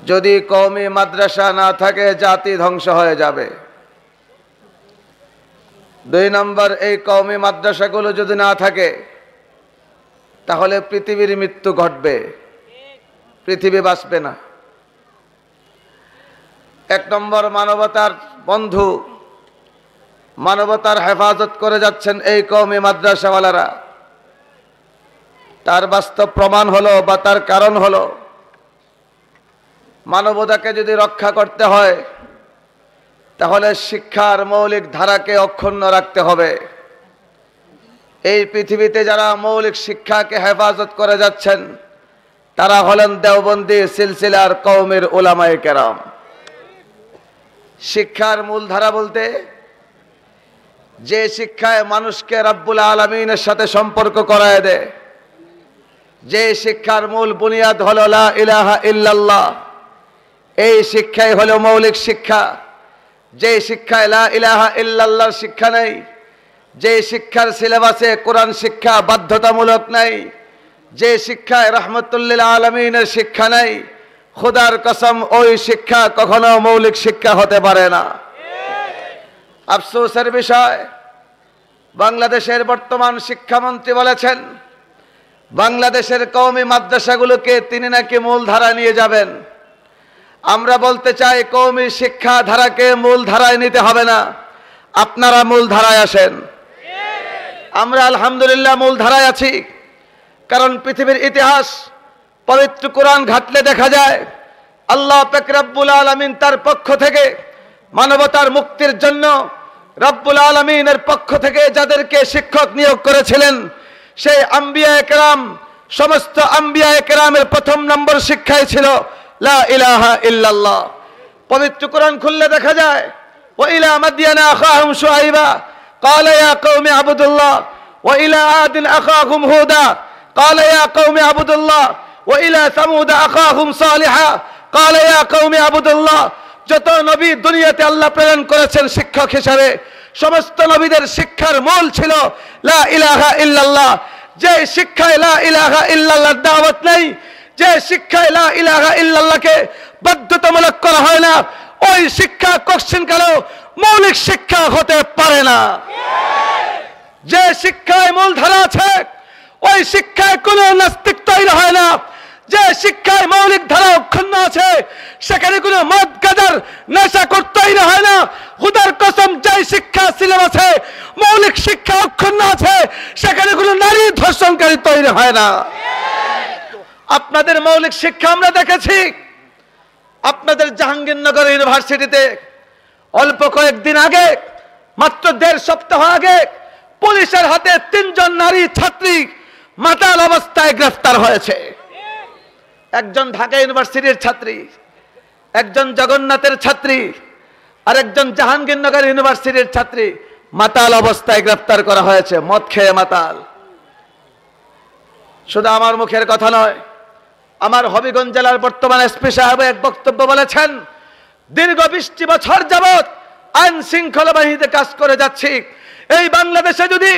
যদি কওমি মাদ্রাসা না থাকে জাতি ধ্বংস হয়ে যাবে। 2 নম্বর, এই কওমি মাদ্রাসাগুলো যদি না থাকে তাহলে পৃথিবীর মৃত্যু ঘটবে, পৃথিবী বাঁচবে না। 1 নম্বর, মানবতার বন্ধু, মানবতার হেফাজত করে যাচ্ছেন এই কওমি মাদ্রাসাওয়ালারা। তার বাস্তব প্রমাণ হলো বা তার কারণ হলো, মানবতাকে যদি রক্ষা করতে হয় তাহলে শিক্ষার মৌলিক ধারাকে অক্ষুণ্ণ রাখতে হবে। এই পৃথিবীতে যারা মৌলিক শিক্ষাকে হেফাজত করে যাচ্ছেন তারা হলেন দেওবন্দি সিলসিলার কওমের উলামায়ে কেরাম। শিক্ষার মূল ধারা বলতে যে শিক্ষায় মানুষকে রব্বুল আলামিনের সাথে সম্পর্ক করায় দেয়, যে শিক্ষার মূল বুনিয়াদ হলো লা ইলাহা ইল্লাল্লাহ, এই শিক্ষাই হলো মৌলিক শিক্ষা। যে শিক্ষায় লা ইলাহা ইল্লাল্লাহর শিক্ষা নেই, যে শিক্ষার সিলেবাসে কোরআন শিক্ষা বাধ্যতামূলক নাই, যে শিক্ষায় রাহমাতুল আলামিনের শিক্ষা নাই, খোদার কসম ওই শিক্ষা কখনো মৌলিক শিক্ষা হতে পারে না। আফসোসের বিষয়, বাংলাদেশের বর্তমান শিক্ষামন্ত্রী বলেছেন বাংলাদেশের কওমি মাদ্রাসাগুলোকে তিনি নাকি মূল ধারা নিয়ে যাবেন। আমরা বলতে চাই কওমি শিক্ষা ধারাকে মূল ধারায় নিতে হবে না, আপনারা মূল ধারায় আসেন। আমরা আলহামদুলিল্লাহ মূল ধারায় আছি, কারণ পৃথিবীর ইতিহাস পবিত্র কোরআন ঘাটলে দেখা যায় আল্লাহ পাক রব্বুল আলামিন তার পক্ষ থেকে মানবতার মুক্তির জন্য রব্বুল আলামিনের পক্ষ থেকে যাদেরকে শিক্ষক নিয়োগ করেছিলেন সেই আম্বিয়ায়ে কেরাম, সমস্ত আম্বিয়ায়ে কেরামের 1 নম্বর শিক্ষাই ছিল লা ইলাহা ইল্লাল্লাহ। পবিত্র কোরআন খুললে দেখা যায় ওয়া ইলা মাদিয়ানা আখাহুম শুআইবা ক্বালা ইয়া কওমি আবুদুল্লাহ ওয়া ইলা আদিন আখাহুম হুদা ক্বালা ইয়া কওমি আবুদুল্লাহ ওয়া ইলা সামুদ আখাহুম সালিহা ক্বালা ইয়া কওমি আবুদুল্লাহ। যত নবী দুনিয়াতে আল্লাহ প্রেরণ করেছেন শিক্ষক হিসেবে, সমস্ত নবীদের শিক্ষার মূল ছিল লা ইলাহা ইল্লাল্লাহ। যে শিক্ষায় লা ইলাহা ইল্লাল্লাহর দাওয়াত নেই, যে শিক্ষায় লা ইলাহা ইল্লাল্লাহকে বাধ্যতামূলক করা হয় না, ওই শিক্ষা কখনো মৌলিক শিক্ষা হতে পারে না। যে শিক্ষায় মূল ধারা আছে ওই শিক্ষায় কোনো নাস্তিক তৈরি হয় না। যে শিক্ষায় মৌলিক ধারা অক্ষুণ্ণ আছে সেখানে কোনো মদ গাঁজার নেশা তৈরি হয় না। খুদার কসম, যে শিক্ষা সিলেবাসে মৌলিক শিক্ষা অক্ষুণ্ণ আছে সেখানে কোনো নারী ধর্ষণকারী তৈরি হয় না। আপনাদের মৌলিক শিক্ষা আমরা দেখেছি আপনাদের জাহাঙ্গীরনগর ইউনিভার্সিটিতে অল্প কয়েকদিন আগে, মাত্র 1.5 সপ্তাহ আগে পুলিশের হাতে 3 জন নারী ছাত্রী মাতাল অবস্থায় গ্রেফতার হয়েছে। একজন ঢাকা ইউনিভার্সিটির ছাত্রী, একজন জগন্নাথের ছাত্রী, আর একজন জাহাঙ্গীরনগর ইউনিভার্সিটির ছাত্রী মাতাল অবস্থায় গ্রেফতার করা হয়েছে, মদ খেয়ে মাতাল। শুধু আমার মুখের কথা নয়, আমার হবিগঞ্জ জেলার বর্তমান এসপি সাহেব এক বক্তব্য বলেছেন, দীর্ঘ 20 বছর যাবৎ আইন শৃঙ্খলা বাহিনীতে কাজ করে যাচ্ছি, এই বাংলাদেশে যদি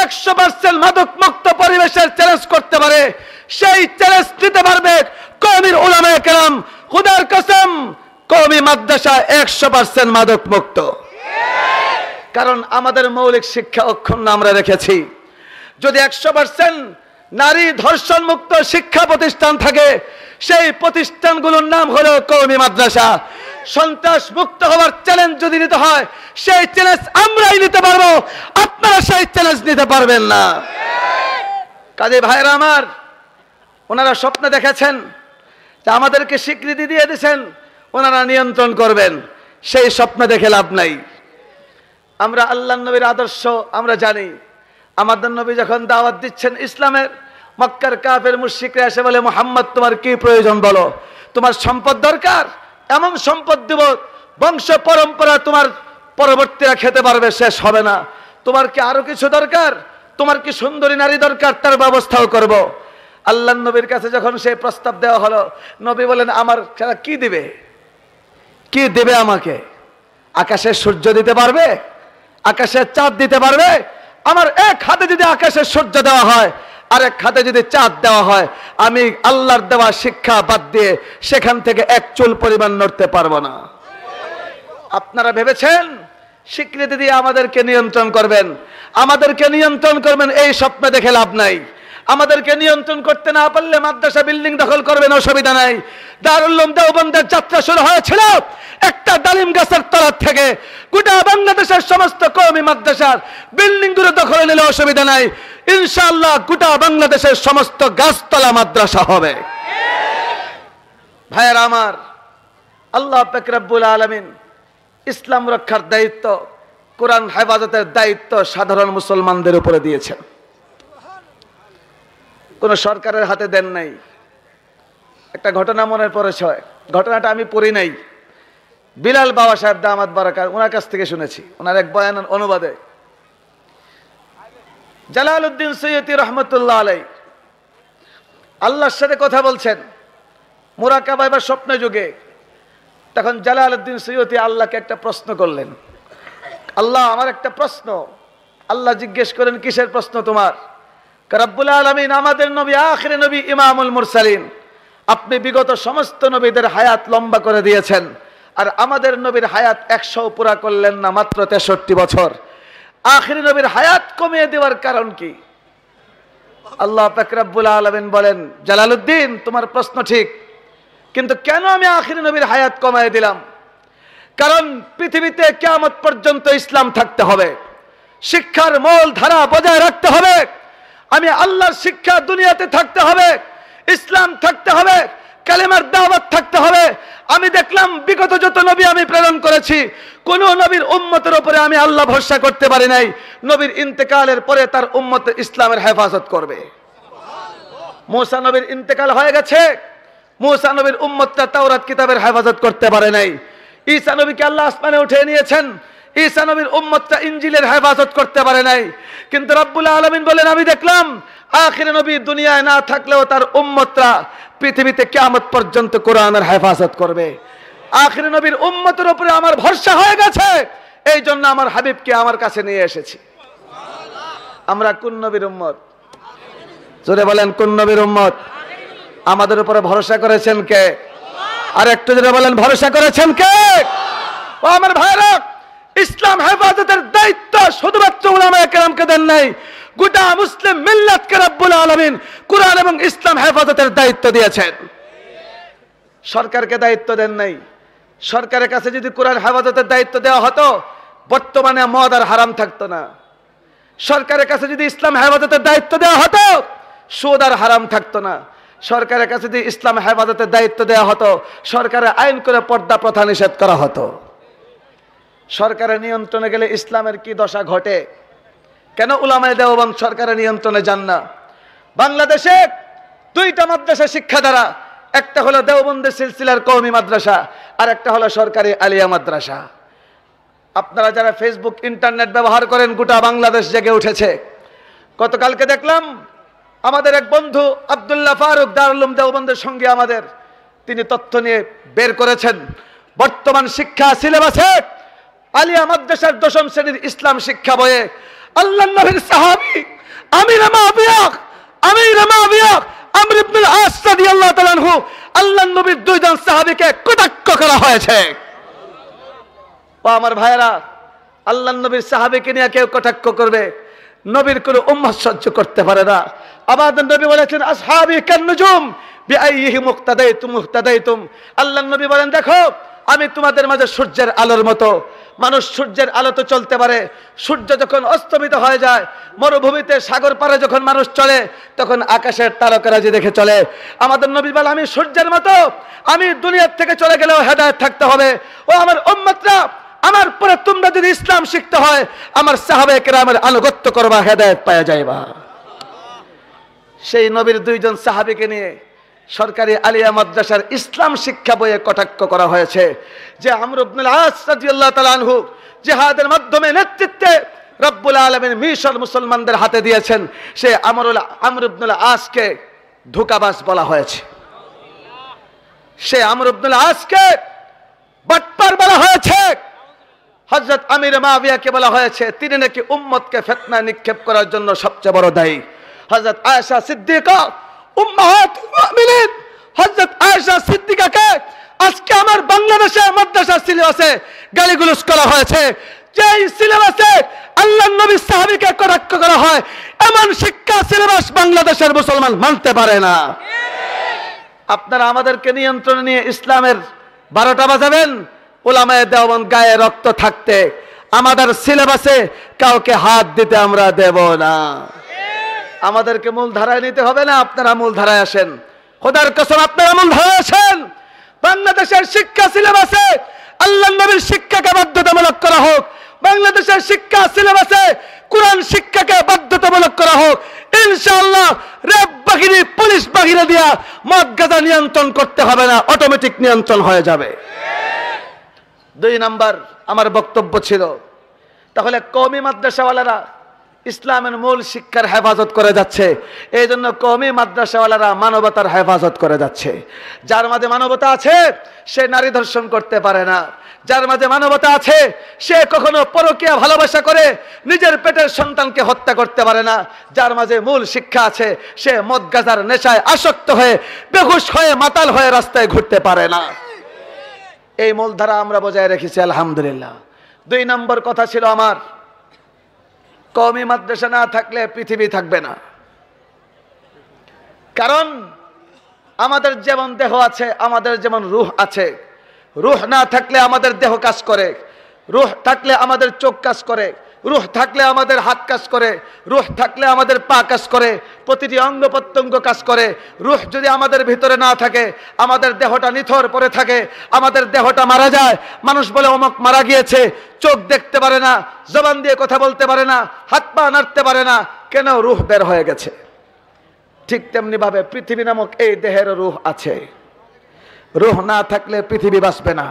100% মাদক মুক্ত পরিবেশের চ্যালেঞ্জ করতে পারে, সেই চ্যালেঞ্জ নিতে পারবে কওমের উলামায়ে কেরাম। খুদার কসম, কওমি মাদ্রাসা 100% মাদক মুক্ত, কারণ আমাদের মৌলিক শিক্ষা অক্ষুণ্ণ আমরা রেখেছি। যদি 100% নারী ধর্ষণ মুক্ত শিক্ষা প্রতিষ্ঠান থাকে, সেই প্রতিষ্ঠানগুলোর নাম হলো কওমি মাদ্রাসা। সন্ত্রাস মুক্ত হওয়ার চ্যালেঞ্জ যদি নিতে হয়, সেই চ্যালেঞ্জ আমরাই নিতে পারবো, আপনারা সেই চ্যালেঞ্জ নিতে পারবেন না। কাজে ভাইরা আমার, ওনারা স্বপ্ন দেখেছেন যে আমাদেরকে স্বীকৃতি দিয়ে দিয়েছেন ওনারা নিয়ন্ত্রণ করবেন, সেই স্বপ্ন দেখে লাভ নাই। আমরা আল্লাহর নবীর আদর্শ আমরা জানি। আমাদের নবী যখন দাওয়াত দিচ্ছেন ইসলামের, মক্কার কাফের মুশরিকরা এসে বলে, মুহাম্মদ তোমার কি প্রয়োজন বলো? তোমার সম্পদ দরকার? এমন সম্পদ দেব বংশ পরম্পরা তোমার পরবর্তীরা খেতে পারবে, শেষ হবে না। তোমার কি আরো কিছু দরকার? তোমার কি সুন্দরী নারী দরকার? তার ব্যবস্থাও করব। আল্লাহর নবীর কাছে যখন সেই প্রস্তাব দেওয়া হলো, নবী বলেন, আমার কি দিবে? কি দেবে আমাকে? আকাশের সূর্য দিতে পারবে? আকাশের চাঁদ দিতে পারবে? আমার এক হাতে যদি আকাশের সূর্য দেওয়া হয়, আরেক হাতে যদি চাঁদ দেওয়া হয়, আমি আল্লাহর দেওয়া শিক্ষা বাদ দিয়ে সেখান থেকে এক চুল পরিমাণ নড়তে পারবো না। আপনারা ভেবেছেন স্বীকৃতি দিয়ে আমাদেরকে নিয়ন্ত্রণ করবেন, আমাদেরকে নিয়ন্ত্রণ করবেন, এই স্বপ্ন দেখে লাভ নাই। আমাদেরকে নিয়ন্ত্রণ করতে না পারলে মাদ্রাসা বিল্ডিং দখল করবেন, অসুবিধা নাই। দারুল উলুম দেওবন্দের যাত্রা শুরু হয়েছিল একটা ডালিম গাছের তলা থেকে। গোটা বাংলাদেশের সমস্ত কওমি মাদ্রাসার বিল্ডিং গুলো দখলে নিলে অসুবিধা নাই। ইনশাআল্লাহ গোটা বাংলাদেশের সমস্ত গাছতলা মাদ্রাসা হবে। ভাইয়েরা আমার, আল্লাহ পাক রব্বুল আলামিন ইসলাম রক্ষার দায়িত্ব, কোরআন হেফাজতের দায়িত্ব সাধারণ মুসলমানদের উপরে দিয়েছেন, কোন সরকারের হাতে দেন নাই। একটা ঘটনা মনে পড়েছে, ঘটনাটা আমি পড়ি নাই, বিলাল বাবা সাহেব দামাত বারাকাত ওনার কাছ থেকে শুনেছি, ওনার এক বয়ানের অনুবাদে। জালালউদ্দিন সৈয়দী রহমতুল্লাহ আলাইহি আল্লাহর সাথে কথা বলছেন মুরাকাবা বা স্বপ্ন যুগে। তখন জালালউদ্দিন সৈয়দী আল্লাহকে একটা প্রশ্ন করলেন, আল্লাহ আমার একটা প্রশ্ন। আল্লাহ জিজ্ঞেস করেন, কিসের প্রশ্ন তোমার? রব্বুল আলামিন আমাদের নবী, আখির নবী, ইমামুল মুরসালিন, আপনি বিগত সমস্ত নবীদের হায়াত লম্বা করে দিয়েছেন, আর আমাদের নবীর হায়াত 100 পুরা করলেন না, মাত্র 63 বছর। আখির নবীর হায়াত কমিয়ে দেওয়ার কারণ কি? আল্লাহ পাক রব্বুল আলামিন বলেন, জালালউদ্দিন তোমার প্রশ্ন ঠিক, কিন্তু কেন আমি আখির নবীর হায়াত কমিয়ে দিলাম? কারণ পৃথিবীতে কিয়ামত পর্যন্ত ইসলাম থাকতে হবে, শিক্ষার মূল ধারা বজায় রাখতে হবে। আমি আল্লাহর শিক্ষা দুনিয়াতে থাকতে হবে, ইসলাম থাকতে হবে, কালেমার দাওয়াত থাকতে হবে। আমি দেখলাম বিগত যত নবী আমি প্রেরণ করেছি, কোন নবীর উম্মতের উপরে আমি আল্লাহ ভরসা করতে পারি নাই। নবীর ইন্তেকালের পরে তার উম্মত ইসলামের হেফাজত করবে। মুসা নবীর ইন্তেকাল হয়ে গেছে, মুসা নবীর উম্মতটা তাওরাত কিতাবের হেফাজত করতে পারে নাই। ঈসা নবীকে আল্লাহ আসমানে উঠিয়ে নিয়েছেন, ঈসা নবীর উম্মতটা ইনজিলের হেফাজত করতে পারে নাই। কিন্তু রব্বুল আলামিন বলেন, আমি দেখলাম আখির নবী দুনিয়ায় না থাকলেও তার উম্মতরা পৃথিবীতে কিয়ামত পর্যন্ত কোরআনের হেফাজত করবে। আখির নবীর উম্মতের উপরে আমার ভরসা হয়ে গেছে, এই জন্য আমার হাবিবকে আমার কাছে নিয়ে এসেছি। আমরা কোন নবীর উম্মত? জোরে বলেন, কোন নবীর উম্মত? আমাদের উপরে ভরসা করেছেন কে? আর একটু জোরে বলেন, ভরসা করেছেন কে? ও আমার ভাইরা, ইসলাম হেফাজতের দায়িত্ব শুধুমাত্র উলামায়ে কেরামকে দেন নাই, গোটা মুসলিম মিল্লাতকে রব্বুল আলামিন কুরআন এবং ইসলাম হেফাজতের দায়িত্ব দিয়েছেন। সরকারকে দায়িত্ব দেন নাই। সরকারের কাছে যদি কুরআন হেফাজতের দায়িত্ব দেওয়া হতো, বর্তমানে মদ আর হারাম থাকতো না। সরকারের কাছে যদি ইসলাম হেফাজতের দায়িত্ব দেওয়া হতো, সুদ আর হারাম থাকতো না। সরকারের কাছে যদি ইসলাম হেফাজতের দায়িত্ব দেওয়া হতো, সরকারের আইন করে পর্দা প্রথা নিষেধ করা হতো। সরকারের নিয়ন্ত্রণে গেলে ইসলামের কি দশা ঘটে? কেন উলামায়ে দেওবন্দ সরকারের নিয়ন্ত্রণে যান না? বাংলাদেশে দুইটা মাদ্রাসা শিক্ষা দ্বারা, একটা হলো দেওবন্দের সিলসিলার কওমি মাদ্রাসা, আর একটা হলো সরকারি আলিয়া মাদ্রাসা। আপনারা যারা ফেসবুক ইন্টারনেট ব্যবহার করেন, গোটা বাংলাদেশ জেগে উঠেছে। গতকালকে দেখলাম আমাদের এক বন্ধু আব্দুল্লাহ ফারুক দারুল উলুম দেওবন্দের সঙ্গে আমাদের, তিনি তথ্য নিয়ে বের করেছেন বর্তমান শিক্ষা সিলেবাসে আলিয়া মাদ্রাসার দশম শ্রেণীর ইসলাম শিক্ষা বইয়ে আল্লাহর নবীর সাহাবী আমির মাবিয়া আমর ইবনে আস রাদিয়াল্লাহু তাআলা আনহু, আল্লাহর নবীর দুইজন সাহাবীকে কটাক্ষ করা হয়েছে। ও আমার ভাইরা, আল্লাহর নবীর সাহাবীকে নিয়ে কেউ কটাক্ষ করবে, নবীর কোন উম্মত সহ্য করতে পারে না। আমাদের নবী বলেছেন, আসহাবী কান নুজুম বিআইহি মুক্তাদাইতুম। আল্লাহর নবী বলেন, দেখো আমি তোমাদের মাঝে সূর্যের আলোর মতো। মানুষ সূর্যের আলোতে চলতে পারে, সূর্য যখন অস্তমিত হয়ে যায়, মরুভূমিতে সাগর পারে যখন মানুষ চলে, তখন আকাশের তারকারাজি দেখে চলে। আমাদের নবী বলে, আমি সূর্যের মতো, আমি দুনিয়ার থেকে চলে গেলেও হেদায়েত থাকতে হবে। ও আমার উম্মতরা, আমার পরে তোমরা যদি ইসলাম শিখতে হয়, আমার সাহাবায়ে কেরামের আনুগত্য করবা, হেদায়েত পাওয়া যাইবা। সেই নবীর দুইজন সাহাবীকে নিয়ে সরকারি আলিয়া মাদ্রাসার ইসলাম শিক্ষা বইয়ে কটাক্ষ করা হয়েছে যে আমর ইবনে আস রাদিয়াল্লাহু তাআলা আনহু জিহাদের মাধ্যমে নেতৃত্বে রব্বুল আলামিন মিশর মুসলমানদের হাতে দিয়েছেন। সে আমর ইবনে আসকে ধোঁকাবাজ বলা হয়েছে, সে আমর ইবনে আসকে বাটপার বলা হয়েছে। হযরত আমির মাবিয়াকে বলা হয়েছে তিনি নাকি উম্মতকে ফিতনায় নিক্ষেপ করার জন্য সবচেয়ে বড় দায়ী। হযরত আয়েশা সিদ্দিকা উম্মাহাতুল মুমিনিন হযরত আয়েশা সিদ্দিকাকে আজকে আমার বাংলাদেশে মাদ্রাসা সিলেবাসে গালিগুলোজ করা হয়েছে। যেই সিলেবাসে আল্লাহর নবী সাহাবীকে কটাক্ষ করা হয়, এমন শিক্ষা সিলেবাস বাংলাদেশের মুসলমান মানতে পারে না। আপনারা আমাদেরকে নিয়ন্ত্রণে নিয়ে ইসলামের 12টা বাজাবেন, উলামায়ে দেওবন্দ গায়ে রক্ত থাকতে আমাদের সিলেবাসে কাউকে হাত দিতে আমরা দেব না। আমাদেরকে মূল ধারায় নিতে হবে না, আপনারা মূল ধারায় আসেন। খোদার কসম আপনারা মূল ধারায় আসেন। বাংলাদেশের শিক্ষা সিলেবাসে আল্লাহর নবীর শিক্ষাকে বাধ্যতামূলক করা হোক, বাংলাদেশের শিক্ষা সিলেবাসে কোরআন শিক্ষাকে বাধ্যতামূলক করা হোক। ইনশাআল্লাহ র্যাব বাহিনী, পুলিশ বাহিনী দিয়া মদ গাঁজা নিয়ন্ত্রণ করতে হবে না, অটোমেটিক নিয়ন্ত্রণ হয়ে যাবে। 2 নাম্বার আমার বক্তব্য ছিল, তাহলে কওমি মাদ্রাসাওয়ালারা ইসলামের মূল শিক্ষার হেফাজত করে যাচ্ছে, এই জন্য কওমি মাদ্রাসাওয়ালারা মানবতার হেফাজত করে যাচ্ছে। যার মাঝে মানবতা আছে সে নারী ধর্ষণ করতে পারে না, যার মাঝে মানবতা আছে সে কখনো পরকীয়া ভালোবাসা করে নিজের পেটের সন্তানকে হত্যা করতে পারে না, যার মাঝে মূল শিক্ষা আছে সে মদ গাঁজার নেশায় আসক্ত হয়ে বেহুশ হয়ে মাতাল হয়ে রাস্তায় ঘুরতে পারে না। এই মূলধারা আমরা বজায় রেখেছি আলহামদুলিল্লাহ। 2 নম্বর কথা ছিল আমার, কওমি মাদ্রাসা না থাকলে পৃথিবী থাকবে না। কারণ আমাদের যেমন দেহ আছে, আমাদের যেমন রূহ আছে, রূহ না থাকলে আমাদের দেহ কাজ করে, রূহ থাকলে আমাদের চোখ কাজ করে, রূহ থাকলে আমাদের হাত কাজ করে, রূহ থাকলে আমাদের পা কাজ করে, প্রতিটি অঙ্গ প্রত্যঙ্গ কাজ করে। রূহ যদি আমাদের ভিতরে না থাকে, আমাদের দেহটা নিথর পড়ে থাকে, আমাদের দেহটা মারা যায়। মানুষ বলে অমুক মারা গিয়েছে, চোখ দেখতে পারে না, জবান দিয়ে কথা বলতে পারে না, হাত পা নাড়তে পারে না, কেন? রূহ বের হয়ে গেছে। ঠিক তেমনি ভাবে পৃথিবী নামক এই দেহের রূহ আছে। রূহ না থাকলে পৃথিবী বাঁচবে না,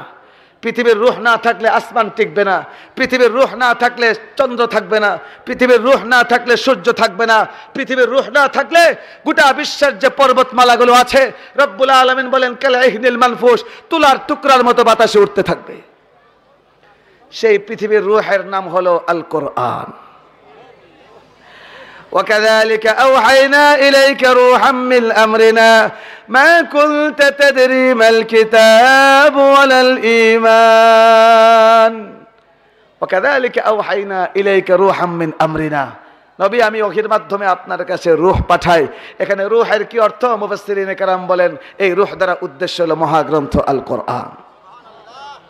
পৃথিবীর রূহ না থাকলে আসমান টিকবে না, পৃথিবীর রূহ না থাকলে চন্দ্র থাকবে না, পৃথিবীর রূহ না থাকলে সূর্য থাকবে না, পৃথিবীর রূহ না থাকলে গোটা বিশ্বের যে পর্বতমালাগুলো আছে রব্বুল আলামিন বলেন কালাইহিনিল মানফুস, তুলার টুকরার মতো বাতাসে উঠতে থাকবে। সেই পৃথিবীর রূহের নাম হলো আল কোরআন। وكذلك أوحينا إليك روحا من أمرنا ما كنت تدري ما الكتاب ولا الإيمان وكذلك أوحينا إليك روحا من أمرنا। নবী, আমি ওহির মাধ্যমে আপনার কাছে রূহ পাঠাই। এখানে রূহের কি অর্থ? মুফাসসিরিনে কেরাম বলেন এই রূহ দ্বারা উদ্দেশ্য হলো মহাগ্রন্থ আল কোরআন।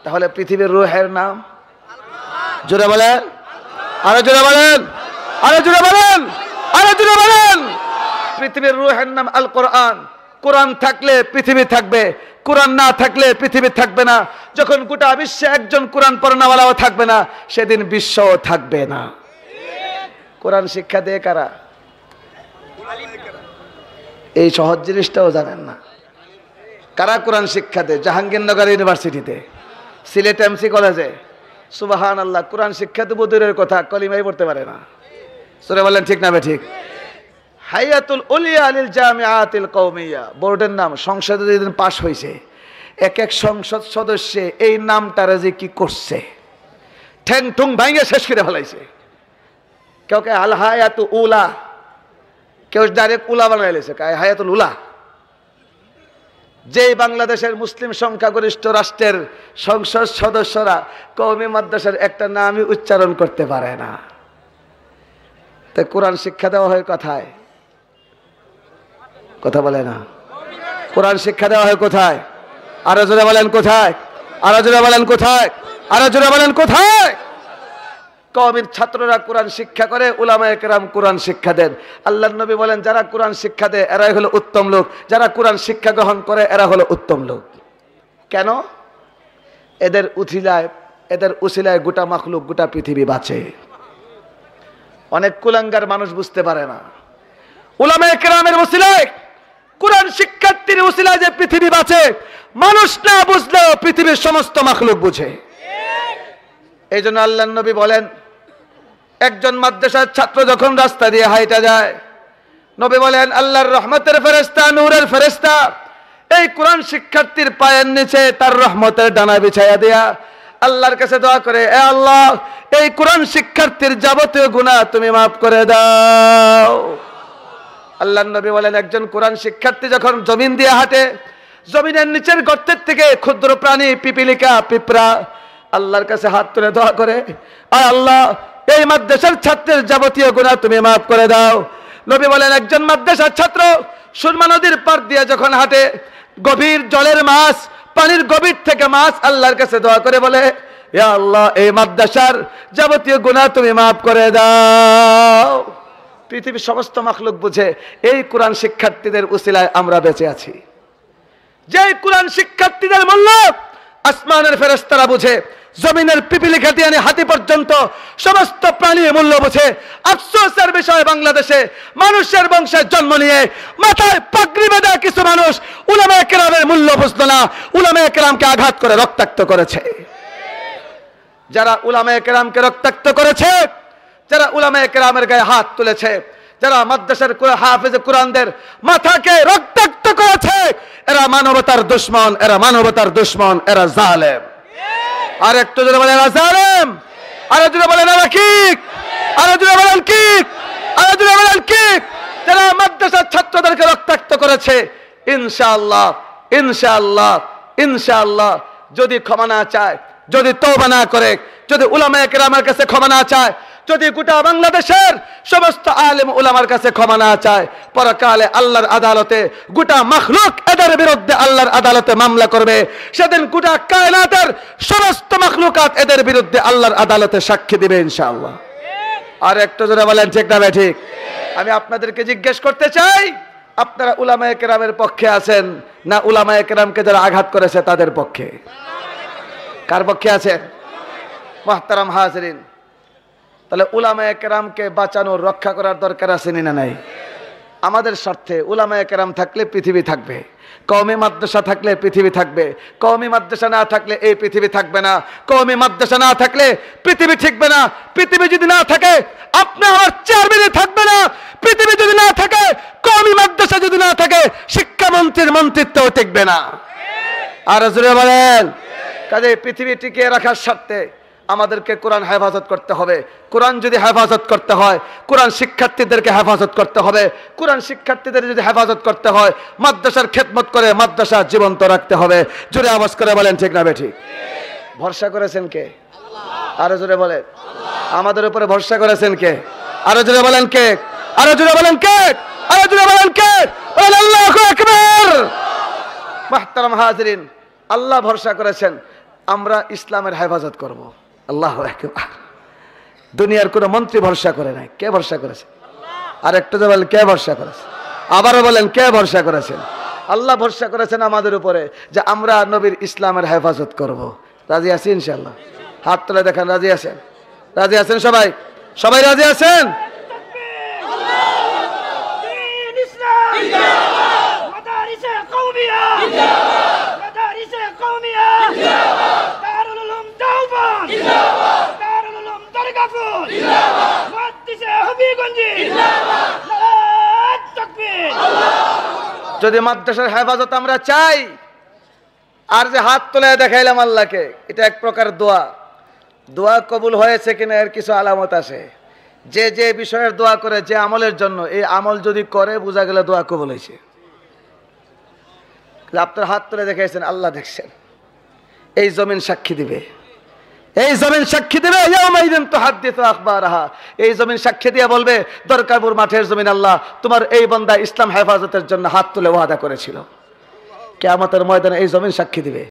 তাহলে পৃথিবীর রূহের নাম জোরে বলেন, আরো জোরে বলেন, আরো জোরে বলেন, আরো জোরে বলেন। পৃথিবীর রূহের নাম আল কোরআন। কোরআন থাকলে পৃথিবী থাকবে, কোরআন না থাকলে পৃথিবী থাকবে না। যখন গোটা বিশ্বে একজন কোরআন পড়ানোওয়ালাও থাকবে না, সেদিন বিশ্বও থাকবে না। কোরআন শিক্ষা দেয় কারা? এই সহজ জিনিসটাও জানেন না। কারা কোরআন শিক্ষা দেয়? জাহাঙ্গীরনগর ইউনিভার্সিটিতে, সিলেট এমসি কলেজে। সুবহানাল্লাহ, কোরআন শিক্ষা তো দূরের কথা, কলিমাই পড়তে পারে না। সূরা বলেন ঠিক না বে ঠিক? হায়াতুল উলিয়া লিল জামিআতিল কওমিয়া, বোর্ডের নাম। সংসদে যেদিন পাশ হয়েছে, এক এক সংসদ সদস্য এই নামটারে যে কি করছে, ঠ্যাং ঠুং ভাঙে শেষ করে ফেলাইছে। কেউ কে আল হায়াতু উলা, কেউ ডাইরেক্ট উলা বানাই লেছে, হায়াতুল উলা। যেই বাংলাদেশের মুসলিম সংখ্যাগরিষ্ঠ রাষ্ট্রের সংসদ সদস্যরা কওমি মাদ্রাসার একটা নামই উচ্চারণ করতে পারে না, তা কোরআন শিক্ষা দেওয়া হয় কোথায়? কথা বলে না। কোরআন শিক্ষা দেওয়া হয় কোথায়? আরো জোরে বলেন কোথায়? আরো জোরে বলেন কোথায়? আরো জোরে বলেন কোথায়? কওমের ছাত্ররা কোরআন শিক্ষা করে, উলামায়ে কেরাম কোরআন শিক্ষা দেন। আল্লাহর নবী বলেন যারা কোরআন শিক্ষা দেয় এরাই হলো উত্তম লোক, যারা কোরআন শিক্ষা গ্রহণ করে এরা হলো উত্তম লোক। কেন? এদের উছিলায় গোটা মাখলুক, গোটা পৃথিবী বাঁচে। অনেক কুলাঙ্গার মানুষ বুঝতে পারে না, উলামায়ে কেরামের উছিলায়, কোরআন শিক্ষার্থীর উছিলায় যে পৃথিবী বাঁচে, মানুষ না বুঝলেও পৃথিবীর সমস্ত মাখলুক বুঝে। এই জন্য আল্লাহর নবী বলেন একজন মাদ্রাসার ছাত্র যখন রাস্তা দিয়ে হাইটা যায়, নবী বলেন আল্লাহর রহমতের ফেরেশতা, নূরের ফেরেশতা এই কোরআন শিক্ষার্থীর পায়ের নিচে তার রহমতের ডানা বিছাইয়া দেয়া আল্লাহর কাছে দোয়া করে, এ আল্লাহ এই কোরআন শিক্ষার্থীর যাবতীয় গুনাহ তুমি মাফ করে দাও। আল্লাহর নবী বলেন, একজন কোরআন শিক্ষার্থী যখন জমিন দিয়ে হাঁটে, জমিনের নিচের গর্তের থেকে ক্ষুদ্র প্রাণী পিপিলিকা পিঁপড়া আল্লাহর কাছে হাত তুলে দোয়া করে, আয় আল্লাহ, এই মাদ্রাসার ছাত্রের যাবতীয় গুনাহ তুমি মাফ করে দাও। নবী বলেন, একজন মাদ্রাসার ছাত্র সুরমা নদীর পার দিয়ে যখন হাঁটে, গভীর জলের মাছ, পানির গভীর থেকে মাছ আল্লাহর কাছে দোয়া করে বলে, ইয়া আল্লাহ, এই মাদ্রাসার যাবতীয় গুনাহ তুমি মাফ করে দাও। পৃথিবীর সমস্ত মাখলুক বুঝে এই কোরআন শিক্ষার্থীদের উসিলায় আমরা বেঁচে আছি। যে কোরআন শিক্ষার্থীদের মূল্য আসমানের ফেরেশতারা বুঝে, জমিনের পিপিলিকা থেকে হাতি পর্যন্ত সমস্ত প্রাণীর মূল্য বুঝে। আফসোসের বিষয়, বাংলাদেশে মানুষের বংশে জন্ম নিয়ে মাথায় পাগড়ি বাঁধা কিছু মানুষ উলামায়ে কেরামের মূল্য বুঝলো না, উলামায়ে কেরামকে আঘাত করে রক্তাক্ত করেছে। যারা উলামায়ে কেরামকে রক্তাক্ত করেছে, যারা উলামায়ে কেরামের গায়ে হাত তুলেছে, যারা মাদ্রাসার হাফেজ কোরআনদের মাথাকে রক্তাক্ত করেছে, এরা মানবতার দুশমন, এরা মানবতার দুশমন, এরা জালেম। আর একটু জোরে বলেন, এরা জালেম। আর জোরে বলেন, এরা কি? আর জোরে বলেন কি? আর জোরে বলেন কি? যারা মাদ্রাসার ছাত্রদেরকে রক্তাক্ত করেছে, ইনশাআল্লাহ ইনশাআল্লাহ ইনশাআল্লাহ যদি ক্ষমা না চায়, যদি তওবা না করে, যদি উলামায়ে কেরামের কাছে ক্ষমা না চায়, যদি গোটা বাংলাদেশের সমস্ত আলেম উলামার কাছে ক্ষমা না চায়, পরকালে আল্লাহর আদালতে গোটা মাখলুক এদের বিরুদ্ধে আল্লাহর আদালতে মামলা করবে। সেদিন গোটা কায়নাতের সমস্ত মাখলুকাত এদের বিরুদ্ধে আল্লাহর আদালতে সাক্ষী দিবে ইনশাআল্লাহ। আর একটু জোরে বলেন ঠিক না ঠিক? আমি আপনাদেরকে জিজ্ঞেস করতে চাই, আপনারা উলামায়ে কেরামের পক্ষে আছেন না উলামায়ে কেরামকে যারা আঘাত করেছে তাদের পক্ষে? কার পক্ষে আছেন? মুহতারাম হাজিরিন, তাহলে উলামায়ে কেরামকে বাঁচানোর, রক্ষা করার দরকার আছে না নাই? আমাদের স্বার্থে উলামায়ে কেরাম থাকলে পৃথিবী থাকবে, কওমি মাদ্রাসা থাকলে পৃথিবী থাকবে, কওমি মাদ্রাসা না থাকলে এই পৃথিবী থাকবে না, কওমি মাদ্রাসা না থাকলে পৃথিবী ঠিকবে না, পৃথিবী যদি না থাকে আপনি আমার চেয়ারম্যানই থাকবে না, পৃথিবী যদি না থাকে, কওমি মাদ্রাসা যদি না থাকে, শিক্ষামন্ত্রীর মন্ত্রিত্বও টিকবে না। আর জোরে বলেন। কাজে পৃথিবী টিকিয়ে রাখার স্বার্থে আমাদেরকে কোরআন হেফাজত করতে হবে। কোরআন যদি হেফাজত করতে হয়, কোরআন শিক্ষার্থীদেরকে হেফাজত করতে হবে। কোরআন শিক্ষার্থীদের যদি হেফাজত করতে হয়, মাদ্রাসার খেদমত করে মাদ্রাসা জীবন্ত রাখতে হবে। জোরে আওয়াজ করে বলেন ঠিক না বেঠিক? ভরসা করেছেন কে? আরো জোরে বলেন। আমাদের উপরে ভরসা করেছেন কে? আরো জোরে বলেন কে? আরো জোরে বলেন কে? আরো জোরে বলেন কে? আল্লাহু আকবার। মুহতারাম হাজিরিন, আল্লাহ ভরসা করেছেন, আমরা ইসলামের হেফাজত করব। আল্লাহু আকবার। দুনিয়ার কোন মন্ত্রী ভরসা করে নাই, কে ভরসা করেছে? আর একটু বলেন, কে ভরসা করেছে? আবারও বলেন, কে ভরসা করেছেন? আল্লাহ ভরসা করেছেন আমাদের উপরে যে আমরা নবীর ইসলামের হেফাজত করব। রাজি আছি ইনশাআল্লাহ? হাত তুলে দেখান, রাজি আছেন? রাজি আছেন সবাই? সবাই রাজি আছেন? যদি মাদ্রাসার হেফাজত আমরা চাই, আর যে হাত তুলে দেখাইলাম আল্লাহকে, এটা এক প্রকার দোয়া। দোয়া কবুল হয়েছে কিনা এর কিছু আলামত আছে। যে যে বিষয়ের দোয়া করে, যে আমলের জন্য, এই আমল যদি করে বোঝা গেলে দোয়া কবুল হয়েছে। আপনার হাত তুলে দেখাইছেন, আল্লাহ দেখছেন, এই জমিন সাক্ষী দিবে, এই জমিন সাক্ষী দিবে। এই জমিন সাক্ষী দিয়ে বলবে, দরকারপুর মাঠের জমিন, আল্লাহ তোমার এই বান্দা ইসলাম হেফাজতের জন্য হাত তুলে ওয়াদা করেছিল। কিয়ামতের ময়দানে এই জমিন সাক্ষী দিবে।